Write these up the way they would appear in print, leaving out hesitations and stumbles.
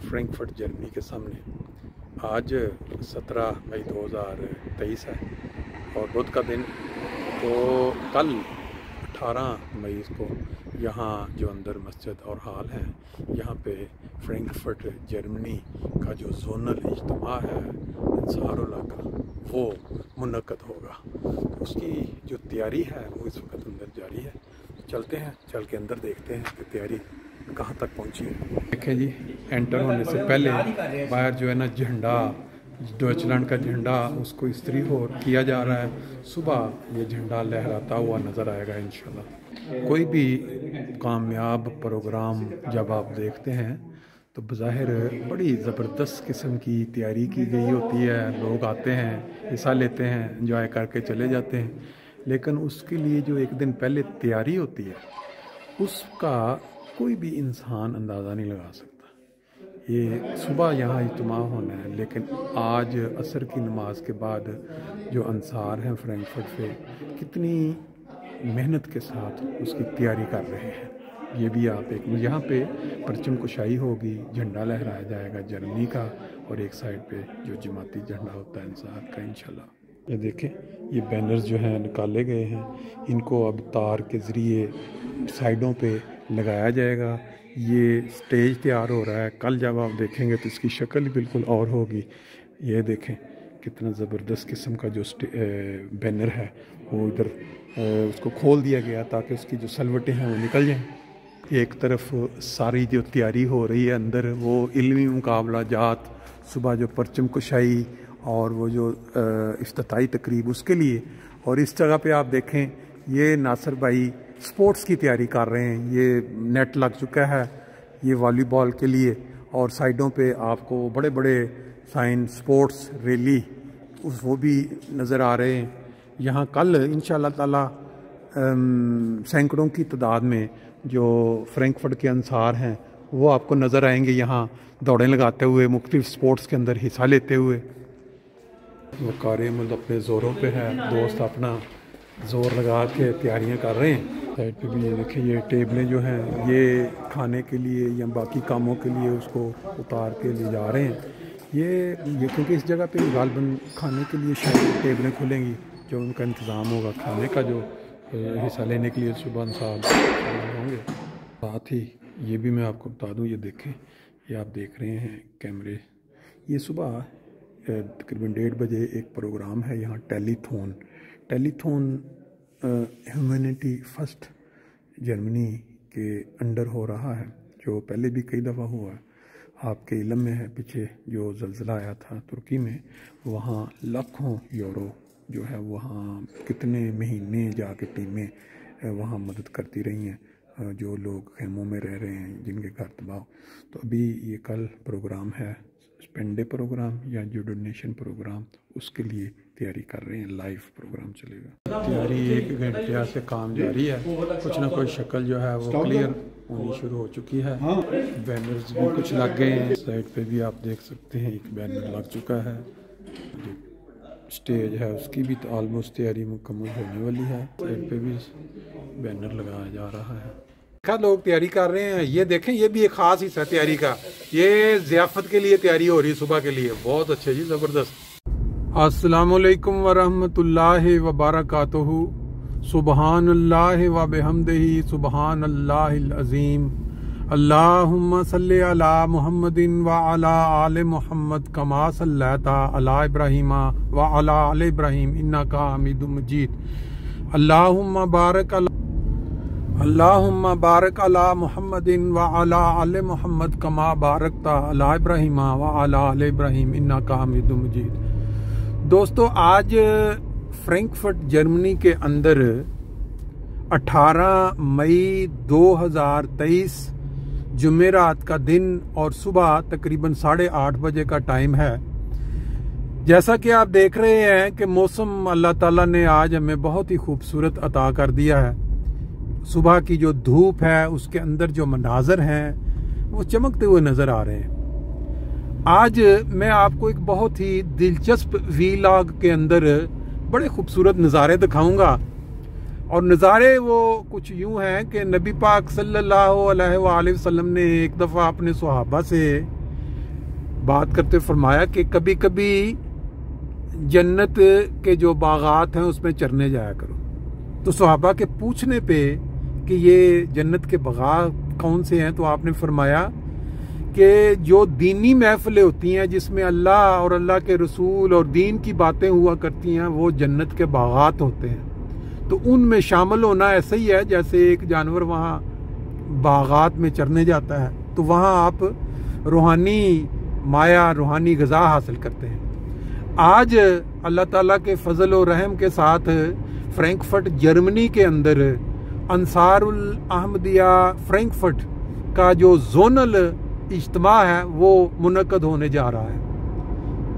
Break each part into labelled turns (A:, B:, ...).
A: Frankfurt Germany के सामने। आज 17 मई 2023 है और बुध का दिन। तो कल 18 मई को यहाँ जो अंदर मस्जिद और हाल है, यहाँ पे फ्रैंकफर्ट जर्मनी का जो जोनल इज्तिमा है अंसारुल्लाह का, वो मुनक्कद होगा। तो उसकी जो तैयारी है वो इस वक्त अंदर जारी है। चलते हैं, चल के अंदर देखते हैं कि तैयारी कहाँ तक पहुँची है। देखें जी, एंटर होने से पहले बाहर जो है ना झंडा, डॉइचलैंड का झंडा, उसको इस्त्री हो किया जा रहा है। सुबह ये झंडा लहराता हुआ नज़र आएगा इंशाल्लाह। कोई भी कामयाब प्रोग्राम जब आप देखते हैं तो बज़ाहिर बड़ी ज़बरदस्त किस्म की तैयारी की गई होती है। लोग आते हैं, हिस्सा लेते हैं, एंजॉय करके चले जाते हैं, लेकिन उसके लिए जो एक दिन पहले तैयारी होती है उसका कोई भी इंसान अंदाज़ा नहीं लगा सकता। ये सुबह यहाँ इज्तिमा होना है, लेकिन आज असर की नमाज के बाद जो अंसार हैं फ्रैंकफर्ट से कितनी मेहनत के साथ उसकी तैयारी कर रहे हैं, ये भी आप एक यहाँ पे परचम कुशाई होगी, झंडा लहराया जाएगा जर्मनी का, और एक साइड पे जो जमाती झंडा होता है अंसार का इंशाल्लाह। ये देखें, ये बैनर्स जो हैं निकाले गए हैं, इनको अब तार के ज़रिए साइडों पे लगाया जाएगा। ये स्टेज तैयार हो रहा है, कल जब आप देखेंगे तो इसकी शक्ल ही बिल्कुल और होगी। ये देखें कितना ज़बरदस्त किस्म का जो बैनर है वो इधर उसको खोल दिया गया ताकि उसकी जो सलवटें हैं वो निकल जाएं। एक तरफ सारी जो तैयारी हो रही है अंदर, वो इल्मी मुकाबला जात, सुबह जो परचम कुशाई और वो जो इफ्तिताई तकरीब उसके लिए। और इस जगह पे आप देखें, ये नासिर भाई स्पोर्ट्स की तैयारी कर रहे हैं। ये नेट लग चुका है ये वॉलीबॉल के लिए, और साइडों पे आपको बड़े बड़े साइन स्पोर्ट्स रैली वो भी नज़र आ रहे हैं। यहाँ कल इंशाअल्लाह ताला सैकड़ों की तादाद में जो फ्रैंकफर्ट के अंसार हैं वो आपको नज़र आएंगे यहाँ दौड़ें लगाते हुए, मुख्तलिफ स्पोर्ट्स के अंदर हिस्सा लेते हुए। वो कार्यमल अपने ज़ोरों पे है, दोस्त अपना ज़ोर लगा के तैयारियां कर रहे हैं। साइड पे भी ये देखिए, ये टेबलें जो हैं ये खाने के लिए या बाकी कामों के लिए उसको उतार के ले जा रहे हैं। ये क्योंकि इस जगह पे गालबन खाने के लिए शायद टेबलें खुलेंगी, जो उनका इंतज़ाम होगा खाने का, जो हिस्सा लेने के लिए सुबह साहब होंगे। साथ ही ये भी मैं आपको बता दूँ, ये देखें, ये आप देख रहे हैं कैमरे, ये सुबह तकरीबन 1:30 बजे एक प्रोग्राम है यहाँ टेलीथॉन ह्यूमैनिटी फर्स्ट जर्मनी के अंडर हो रहा है, जो पहले भी कई दफ़ा हुआ है। आपके इल्म में है, पीछे जो ज़लज़ला आया था तुर्की में, वहाँ लाखों यूरो जो है वहाँ कितने महीने जाके टीमें वहाँ मदद करती रही हैं, जो लोग खेमों में रह रहे हैं, जिनके घर तबाह। तो अभी ये कल प्रोग्राम है, स्पेंडे प्रोग्राम या जो डोनेशन प्रोग्राम, उसके लिए तैयारी कर रहे हैं, लाइव प्रोग्राम चलेगा। तैयारी 1 घंटे से काम जारी है, कुछ ना कुछ शक्ल जो है वो क्लियर होनी शुरू हो चुकी है। बैनर्स भी कुछ लग गए हैं, साइड पे भी आप देख सकते हैं एक बैनर लग चुका है। स्टेज है उसकी भी तो ऑलमोस्ट तैयारी मुकम्मल होने वाली है, साइड पे भी बैनर लगाया जा रहा है। लोग तैयारी कर रहे हैं, ये देखें, ये भी एक ख़ास हिस्सा तैयारी का, ये ज़ियाफ़त के लिए तैयारी हो रही है सुबह के लिए। बहुत अच्छे जी, ज़बरदस्त। अस्सलामुअलैकुम वरहमतुल्लाहि वबरकातुहू। सुबहानल्लाहि व बिहम्दिही सुबहानल्लाहिल अज़ीम। अल्लाहुम्मा सल्लि अला मुहम्मदिन व अला आले मुहम्मद कमा सल्लैता अला इब्राहीमा व अला आले इब्राहीम इन्नका हमीदुम मजीद। अल्लाहुम्मा बारक अला मुहम्मदिन व अला आले मुहम्मद कमा बारकता अला इब्राहीमा व अला आले इब्राहीम इन्नका हमीदुम मजीद। दोस्तों, आज फ्रैंकफर्ट जर्मनी के अंदर 18 मई 2023 जुमेरात का दिन और सुबह तकरीबन 8:30 बजे का टाइम है। जैसा कि आप देख रहे हैं कि मौसम अल्लाह ताला ने आज हमें बहुत ही खूबसूरत अता कर दिया है। सुबह की जो धूप है उसके अंदर जो मनाजर हैं वो चमकते हुए नजर आ रहे हैं। आज मैं आपको एक बहुत ही दिलचस्प वीलॉग के अंदर बड़े खूबसूरत नज़ारे दिखाऊंगा, और नज़ारे वो कुछ यूं हैं कि नबी पाक सल्लल्लाहु अलैहि वसल्लम ने एक दफ़ा अपने सहाबा से बात करते फरमाया कि कभी कभी जन्नत के जो बागात हैं उसमें चरने जाया करो। तो सहाबा के पूछने पे कि ये जन्नत के बागात कौन से हैं, तो आपने फरमाया कि जो दीनी महफिलें होती हैं जिसमें अल्लाह और अल्लाह के रसूल और दीन की बातें हुआ करती हैं, वो जन्नत के बागात होते हैं। तो उनमें शामिल होना ऐसा ही है जैसे एक जानवर वहाँ बागात में चरने जाता है, तो वहाँ आप रूहानी माया, रूहानी ग़िज़ा हासिल करते हैं। आज अल्लाह ताला के फजल और रहम के साथ फ्रैंकफर्ट जर्मनी के अंदर अंसारुल अहमदिया फ्रैंकफर्ट का जो जोनल इज्तिमा है वो मुनक्कद होने जा रहा है।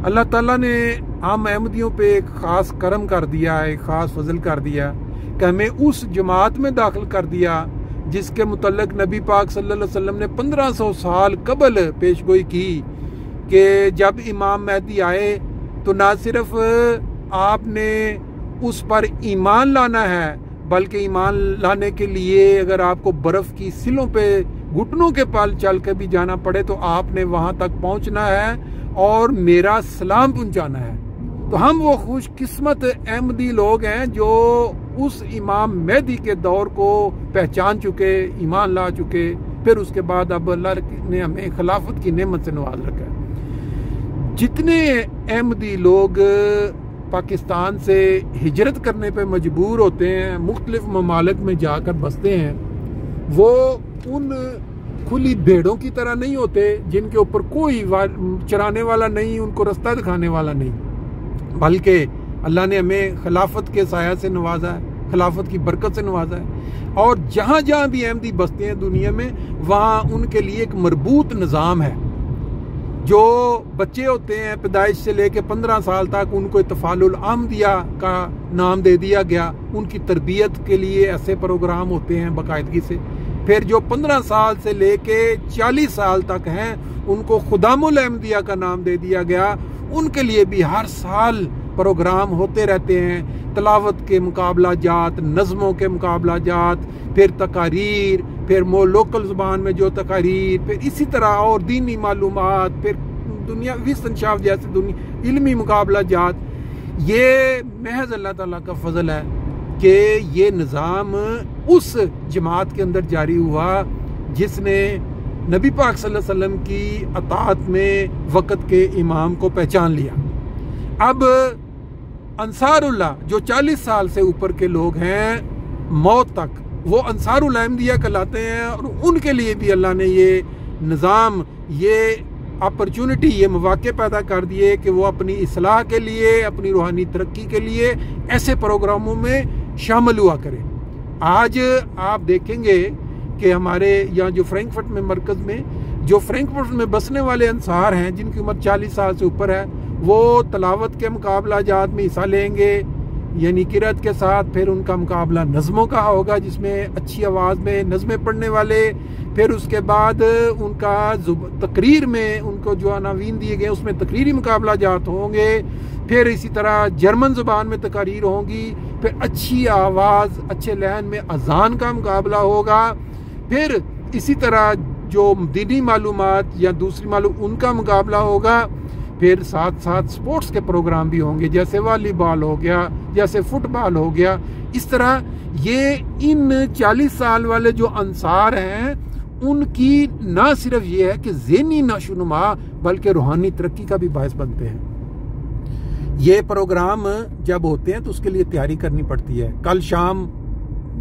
A: अल्लाह ताला ने हम अहमदियों पे एक ख़ास करम कर दिया है, एक ख़ास फजल कर दिया कि हमें उस जमात में दाखिल कर दिया जिसके मुतल्लिक नबी पाक सल्लल्लाहु अलैहि वसल्लम ने 1500 साल कबल पेशगोई की कि जब इमाम महदी आए तो ना सिर्फ आपने उस पर ईमान लाना है, बल्कि ईमान लाने के लिए अगर आपको बर्फ़ की सिलों पे घुटनों के पाल चल के भी जाना पड़े तो आपने वहाँ तक पहुँचना है और मेरा सलाम पहुँचाना है। तो हम वो खुशकिस्मत अहमदी लोग हैं जो उस इमाम मेहदी के दौर को पहचान चुके, ईमान ला चुके, फिर उसके बाद अब अल्लाह ने हमें खिलाफत की नेमत से नवाज रखा है। जितने अहमदी लोग पाकिस्तान से हिजरत करने पे मजबूर होते हैं, मुख्तलिफ ममालिक में जाकर बसते हैं, वो उन खुली भेड़ों की तरह नहीं होते जिनके ऊपर कोई चराने वाला नहीं, उनको रास्ता दिखाने वाला नहीं, बल्कि अल्लाह ने हमें खिलाफत के साया से नवाजा है, खिलाफत की बरकत से नवाजा है। और जहाँ जहाँ भी अहमदी बसते हैं दुनिया में, वहाँ उनके लिए एक मरबूत निज़ाम है। जो बच्चे होते हैं पैदाइश से लेके 15 साल तक, उनको इत्तफालुल अहमदिया का नाम दे दिया गया। उनकी तरबियत के लिए ऐसे प्रोग्राम होते हैं बाकायदगी से। फिर जो 15 साल से लेके 40 साल तक हैं, उनको खुदामुल अहमदिया का नाम दे दिया गया। उनके लिए भी हर साल प्रोग्राम होते रहते हैं, तलावत के मुकाबला जात, नज़मों के मुकाबला जात, फिर तकारीर, फिर लोकल ज़ुबान में जो तकारीर, फिर इसी तरह और दीनी मालूमात, फिर दुनिया विस्तंशाफ जैसे इल्मी मुकाबला जात। ये महज अल्लाह ताला का फजल है कि ये निज़ाम उस जमात के अंदर जारी हुआ जिसने नबी पाक सल्लल्लाहु अलैहि वसल्लम की अताअत में वक़्त के इमाम को पहचान लिया। अब अंसारुल्लाह जो 40 साल से ऊपर के लोग हैं, मौत तक वो अंसारुल अहमदिया कहलाते हैं। और उनके लिए भी अल्लाह ने ये निज़ाम, ये अपॉर्चुनिटी, ये मौके पैदा कर दिए कि वो अपनी इस्लाह के लिए, अपनी रूहानी तरक्की के लिए ऐसे प्रोग्रामों में शामिल हुआ करें। आज आप देखेंगे कि हमारे यहाँ जो फ्रैंकफर्ट में मरकज़ में जो फ्रैंकफर्ट में बसने वाले अंसार हैं जिनकी उम्र 40 साल से ऊपर है, वो तलावत के मुकाबला जात में हिस्सा लेंगे, यानी किरत के साथ। फिर उनका मुकाबला नज़मों का होगा जिसमें अच्छी आवाज़ में नज़में पढ़ने वाले। फिर उसके बाद उनका तकरीर में उनको जो अनावीन दिए गए उसमें तकरीरी मुकाबला जात होंगे। फिर इसी तरह जर्मन ज़ुबान में तकारीर होंगी। फिर अच्छी आवाज़, अच्छे लहन में अजान का मुकाबला होगा। फिर इसी तरह जो दीनी मालूमात या दूसरी मालूम उनका मुकाबला होगा। फिर साथ साथ स्पोर्ट्स के प्रोग्राम भी होंगे, जैसे वॉलीबॉल हो गया, जैसे फुटबॉल हो गया। इस तरह ये इन 40 साल वाले जो अंसार हैं उनकी ना सिर्फ ये है कि ज़हनी नशोनुमा बल्कि रूहानी तरक्की का भी बायस बनते हैं। ये प्रोग्राम जब होते हैं तो उसके लिए तैयारी करनी पड़ती है। कल शाम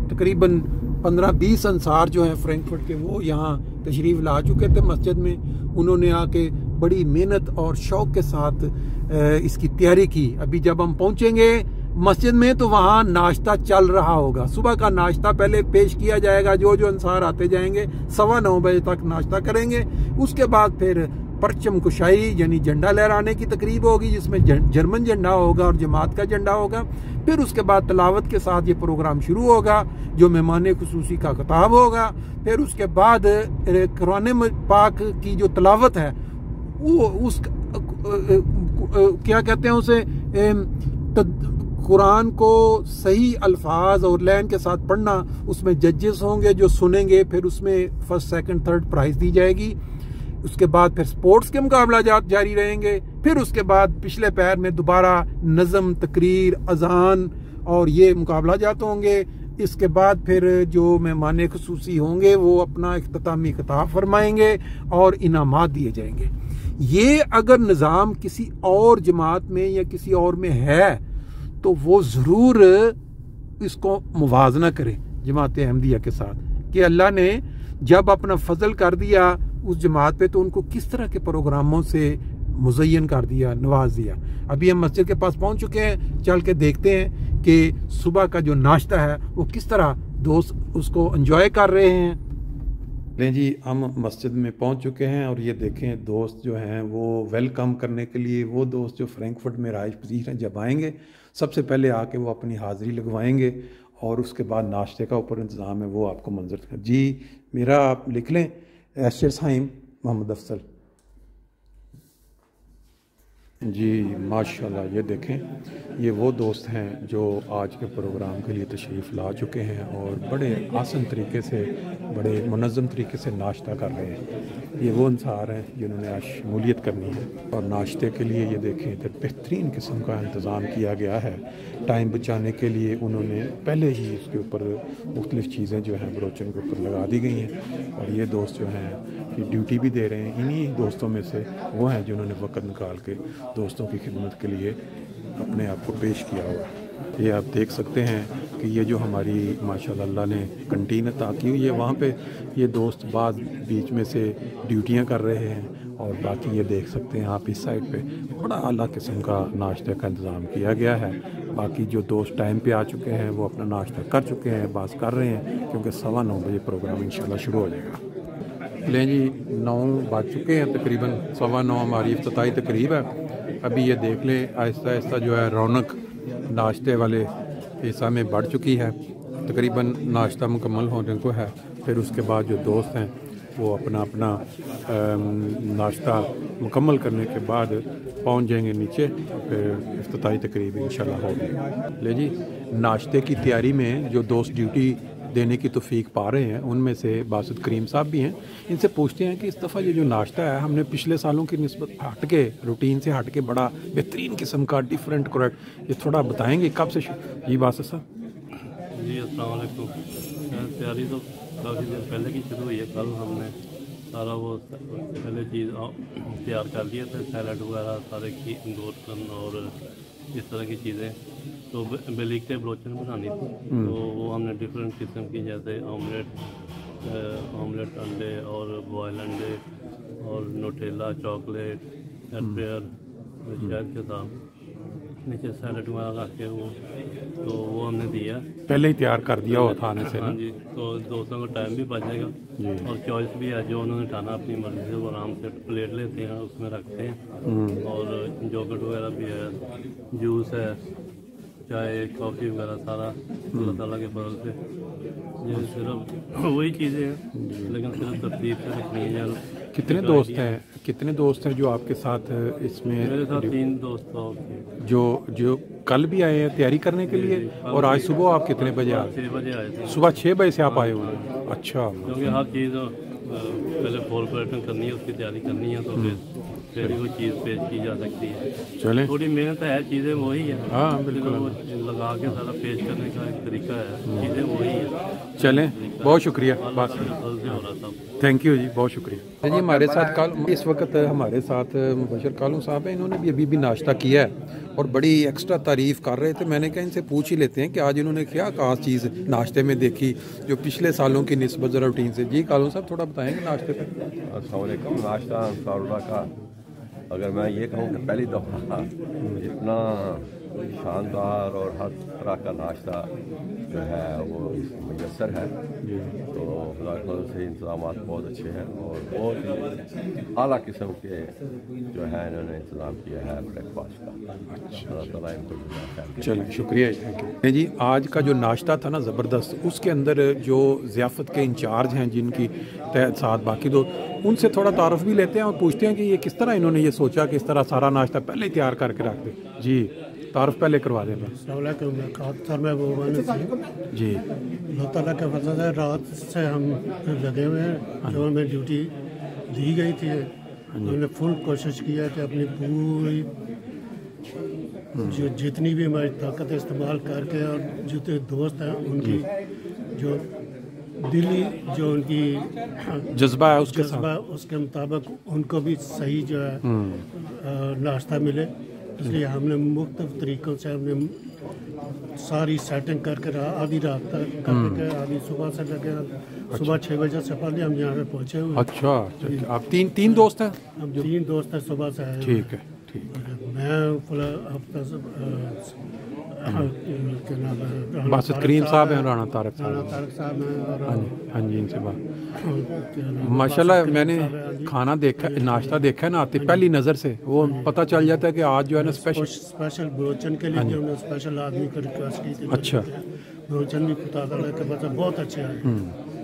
A: तकरीबन 15-20 अंसार जो हैं फ्रैंकफर्ट के, वो यहाँ तशरीफ़ ला चुके थे मस्जिद में। उन्होंने आके बड़ी मेहनत और शौक़ के साथ इसकी तैयारी की। अभी जब हम पहुँचेंगे मस्जिद में तो वहाँ नाश्ता चल रहा होगा। सुबह का नाश्ता पहले पेश किया जाएगा, जो जो अंसार आते जाएंगे 9:15 बजे तक नाश्ता करेंगे। उसके बाद फिर परचम कुशाई यानी झंडा लहराने की तकरीब होगी जिसमें जर्मन झंडा होगा और जमात का झंडा होगा। फिर उसके बाद तलावत के साथ ये प्रोग्राम शुरू होगा जो मेहमान खुसूसी का खिताब होगा। फिर उसके बाद कुरान पाक की जो तलावत है वो उस क्या कहते हैं उसे, कुरान को सही अल्फाज और लैन के साथ पढ़ना। उसमें जजेस होंगे जो सुनेंगे, फिर उसमें फर्स्ट सेकंड थर्ड प्राइज दी जाएगी।
B: उसके बाद फिर स्पोर्ट्स के मुकाबला जारी रहेंगे, फिर उसके बाद पिछले पैर में दोबारा नज़म, तकरीर, अजान और ये मुकाबला जात होंगे। इसके बाद फिर जो मेहमान खुसूसी होंगे वो अपना इख्तितामी खिताब फरमाएंगे और इनामात दिए जाएंगे। ये अगर निज़ाम किसी और जमात में या किसी और में है तो वो ज़रूर इसको मुवाजना करे जमात अहमदिया के साथ कि अल्लाह ने जब अपना फजल कर दिया उस जमात पे तो उनको किस तरह के प्रोग्रामों से मुज़य्यन कर दिया, नवाज दिया। अभी हम मस्जिद के पास पहुंच चुके हैं, चल के देखते हैं कि सुबह का जो नाश्ता है वो किस तरह दोस्त उसको एंजॉय कर रहे हैं।
A: लें जी, हम मस्जिद में पहुंच चुके हैं और ये देखें दोस्त जो हैं वो वेलकम करने के लिए, वो दोस्त जो फ्रैंकफर्ट में राइश पजीर हैं, जब आएंगे सबसे पहले आके वो अपनी हाज़िरी लगवाएंगे और उसके बाद नाश्ते का ऊपर इंतज़ाम है वो आपको मंजर। जी मेरा आप लिख लें, एशर साइम मोहम्मद अफसल। जी माशाल्लाह, ये देखें ये वो दोस्त हैं जो आज के प्रोग्राम के लिए तशरीफ़ ला चुके हैं और बड़े आसान तरीके से, बड़े मुनज़्ज़म तरीके से नाश्ता कर रहे हैं। ये वो अंसार हैं जिन्होंने आज शमूलियत करनी है और नाश्ते के लिए ये देखें तो बेहतरीन किस्म का इंतज़ाम किया गया है। टाइम बचाने के लिए उन्होंने पहले ही उसके ऊपर मुख्तलिफ़ चीज़ें जो हैं ब्रोचन के ऊपर लगा दी गई हैं और ये दोस्त जो हैं ये ड्यूटी भी दे रहे हैं। इन्हीं दोस्तों में से वो हैं जिन्होंने वक़्त निकाल के दोस्तों की खिदमत के लिए अपने आप को पेश किया हुआ। ये आप देख सकते हैं कि ये जो हमारी माशाल्लाह अल्लाह ने कंटीन अता की हुई है, वहाँ पे ये दोस्त बाद बीच में से ड्यूटियाँ कर रहे हैं और बाकी ये देख सकते हैं आप इस साइड पे बड़ा आला किस्म का नाश्ते का इंतज़ाम किया गया है। बाकी जो दोस्त टाइम पे आ चुके हैं वो अपना नाश्ता कर चुके हैं, बात कर रहे हैं क्योंकि 9:15 बजे प्रोग्राम इंशाल्लाह शुरू हो जाएगा। लें जी, 9 बज चुके हैं, तकरीबन 9:15 हमारी इफ्तिताई तकरीब है। अभी ये देख लें आहिस्ता आहिस्ता जो है रौनक नाश्ते वाले हिस्सा में बढ़ चुकी है। तकरीबन नाश्ता मुकम्मल होने को है, फिर उसके बाद जो दोस्त हैं वो अपना अपना नाश्ता मुकम्मल करने के बाद पहुंच जाएंगे नीचे, फिर इफ्तिताई तकरीब इंशाल्लाह होगी। ले जी, नाश्ते की तैयारी में जो दोस्त ड्यूटी देने की तौफीक पा रहे हैं उनमें से बासित करीम साहब भी हैं। इनसे पूछते हैं कि इस दफ़ा ये जो नाश्ता है हमने पिछले सालों की निस्बत हट के, रूटीन से हट के बड़ा बेहतरीन किस्म का डिफरेंट करेक्ट, ये थोड़ा बताएंगे कब से जी बासित साहब?
C: जी अस्सलाम वालेकुम। तैयारी तो काफ़ी देर पहले की शुरू हुई है। कल हमने सारा वो पहले चीज़ तैयार कर लिए थे, सैलड वगैरह सारे की गोश्तन और इस तरह की चीज़ें। तो बेलिकते ब्रोचन बनानी थी, तो वो हमने डिफरेंट किस्म की जैसे ऑमलेट अंडे और बॉयल अंडे और नोटेला, चॉकलेट, एडपेयर, शहद के साथ नीचे सैलड वगैरह रख के वो हमने दिया,
A: पहले ही तैयार कर दिया हुआ था आने से।
C: हाँ जी, तो दोस्तों का टाइम भी बचेगा और चॉइस भी है, जो उन्होंने खाना अपनी मर्जी से वो आराम से प्लेट लेते हैं, उसमें रखते हैं। और योगर्ट वगैरह भी है, जूस है, चाय, कॉफ़ी वगैरह सारा अल्लाह ताला के फजल से। ये सिर्फ वही चीज़ें हैं लेकिन सिर्फ तरतीब से रखनी है।
A: कितने दोस्त हैं जो आपके साथ इसमें?
C: मेरे साथ 3 दोस्त
A: जो कल भी आए हैं तैयारी करने के लिए, और आज सुबह आप कितने बजे आए?
C: 6 बजे आए थे।
A: सुबह 6 बजे से आप आए हुए हैं? अच्छा,
C: क्योंकि हर चीज़ पहले फॉल पर्यटन करनी है, उसकी तैयारी करनी है, तो फिर कोई चीज़ पेश की जा सकती है।
A: चलें,
C: थोड़ी मेहनत है, चीज़ें वही है।
A: हाँ बिल्कुल,
C: वो लगा के सारा पेश करने का एक तरीका है, चीज़ें वही है।
A: चलें, बहुत शुक्रिया, बस
C: हो रहा था।
A: थैंक यू जी, बहुत शुक्रिया जी। हमारे साथ इस वक्त हमारे साथ मुबशर कालू साहब हैं, इन्होंने भी अभी नाश्ता किया है और बड़ी एक्स्ट्रा तारीफ़ कर रहे थे। मैंने कहा इनसे पूछ ही लेते हैं कि आज इन्होंने क्या खास चीज़ नाश्ते में देखी जो पिछले सालों की निस्बत ज़रा रूटीन से। जी कालू साहब थोड़ा बताएंगे नाश्ते पर।
D: अस्सलाम वालेकुम। नाश्ता अंसारुल्लाह का अगर मैं ये कहूँ कि पहली दफ़ा इतना शानदार और हर तरह का नाश्ता जो है वो मैसर है, तो खुदा के फजल से इंतज़ाम बहुत अच्छे हैं और बहुत ही आला किस्म के जो है इन्होंने इंतज़ाम किया है ब्रेकफास्ट का। अल्लाह ताला इनको
A: चलिए शुक्रिया, थैंक यू जी। आज का जो नाश्ता था ना ज़बरदस्त, उसके अंदर जो ज़ियाफ़त के इंचार्ज हैं जिनकी तहत साथ बाकी दो, उनसे थोड़ा तारुफ भी लेते हैं और पूछते हैं कि ये किस तरह इन्होंने ये सोचा कि इस तरह सारा नाश्ता पहले ही तैयार करके रख दे। जी तारुफ पहले करवा दें बस।
E: सर मैं वो
A: जी
E: अल्लाह ताला का फजल है, रात से हम लगे हुए हैं जो हमें ड्यूटी दी गई थी उन्होंने फुल कोशिश किया कि अपनी पूरी जो जितनी भी हमारी ताकत इस्तेमाल करके और जितने दोस्त हैं उनकी जो दिली जो उनकी
B: जज्बा है उसके
E: जज्बा उसके मुताबिक उनको भी सही जो है नाश्ता मिले, इसलिए हमने मुख्तलिफ तरीक़ों से हमने सारी सेटिंग करके आधी रात तक करके आधी सुबह से लगे सुबह 6 बजे से पहले हम यहाँ पे पहुँचे हुए।
B: अच्छा, आप तीन दोस्त हैं?
E: हम 3 दोस्त हैं, सुबह से आए।
B: ठीक है।
E: मैं
B: बासित करीम साहब हैं, राणा तारक साहब
E: हैं और
B: हाँ जी इनसे बात माशाल्लाह। मैंने खाना देखा, नाश्ता देखा है ना आते पहली नज़र से, वो पता चल जाता है कि आज जो है ना
E: स्पेशल भोजन के लिए हमने स्पेशल आदमी को रिक्वेस्ट की थी।
B: अच्छा,
E: भोजन भी पता चला कि मतलब बहुत अच्छे हैं,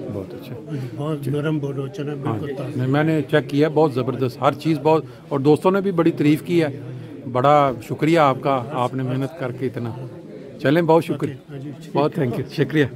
B: बहुत अच्छा,
E: बहुत नरम भोजन है, बिल्कुल ताज़ा।
B: मैंने चेक किया, बहुत ज़बरदस्त हर चीज़ बहुत, और दोस्तों ने भी बड़ी तारीफ़ की है। बड़ा शुक्रिया आपका, आपने मेहनत करके इतना। चलें, बहुत शुक्रिया, बहुत थैंक यू, शुक्रिया।